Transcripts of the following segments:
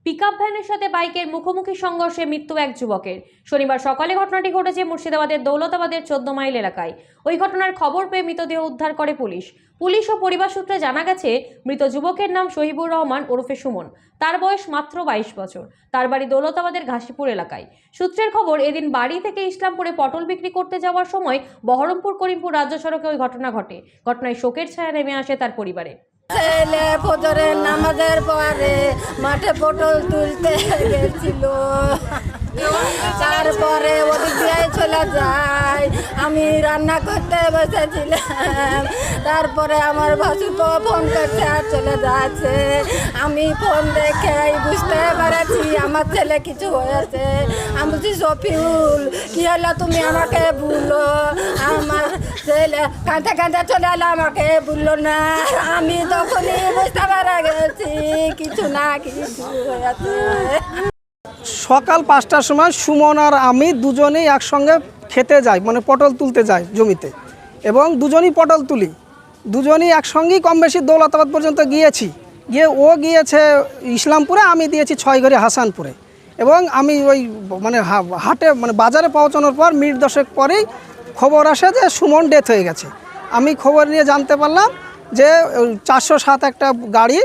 Pickup ভ্যানের সাথে বাইকের মুখোমুখি সংঘর্ষে মৃত্যু এক যুবকের। শনিবার সকালে ঘটনাটি ঘটেছে মুর্শিদাবাদের দৌলতাবাদের 14 মাইল এলাকায়। ওই ঘটনার খবর পেয়ে মৃতদেহ উদ্ধার করে পুলিশ ও পরিবার সূত্রে জানা গেছে, মৃত যুবকের নাম শহীবুর রহমান ওরফে সুমন। তার বয়স মাত্র 22 বছর। তার বাড়ি দৌলতাবাদের ঘাসিপুর এলাকায়। সূত্রের খবর, এদিন বাড়ি থেকে ইসলামপুরে পটল বিক্রি করতে যাওয়ার সময় বহরমপুর করিমপুর রাজ্য সড়কে ওই ঘটনা ঘটে। ঘটনায় শোকের ছায়া নেমে আসে তার পরিবারে। ছেলে ফজরের নামাজের পরে মাঠে পটল তুলতে গেছিল, তারপরে ওদিক দিয়ে চলে যায়। আমি রান্না করতে বসেছিলাম, তারপরে আমার ভাসুর ফোন করছে আর চলে যাচ্ছে। আমি ফোন দেখে বুঝতে পেরেছি আমার ছেলে কিছু হয়েছে। আমি বলছি, শফিউল কি হলো, তুমি আমাকে বললো। আমার ছেলে কাঁদতে কাঁদতে চলে এলো, আমাকে বললো না। আমি তখনই বুঝতে পেরে গেছি কিছু না কিছু হয়েছে। সকাল 5টার সময় সুমন আর আমি দুজনেই একসঙ্গে খেতে যাই, মানে পটল তুলতে যাই জমিতে, এবং দুজনই পটল তুলি। দুজনই একসঙ্গেই কম বেশি দৌলতাবাদ পর্যন্ত গিয়ে ও গিয়েছে ইসলামপুরে, আমি দিয়েছি 6 ঘড়ি হাসানপুরে। এবং আমি ওই মানে হাটে মানে বাজারে পৌঁছানোর পর মিনিট 10 পরেই খবর আসে যে সুমন ডেথ হয়ে গেছে। আমি খবর নিয়ে জানতে পারলাম যে 407 একটা গাড়ি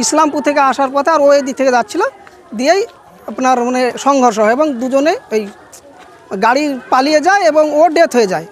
ইসলামপুর থেকে আসার পথে, আর ও এই দিক থেকে যাচ্ছিল, দিয়েই আপনার মানে সংঘর্ষ হয় এবং দুজনে ওই গাড়ি পালিয়ে যায় এবং ও ডেথ হয়ে যায়।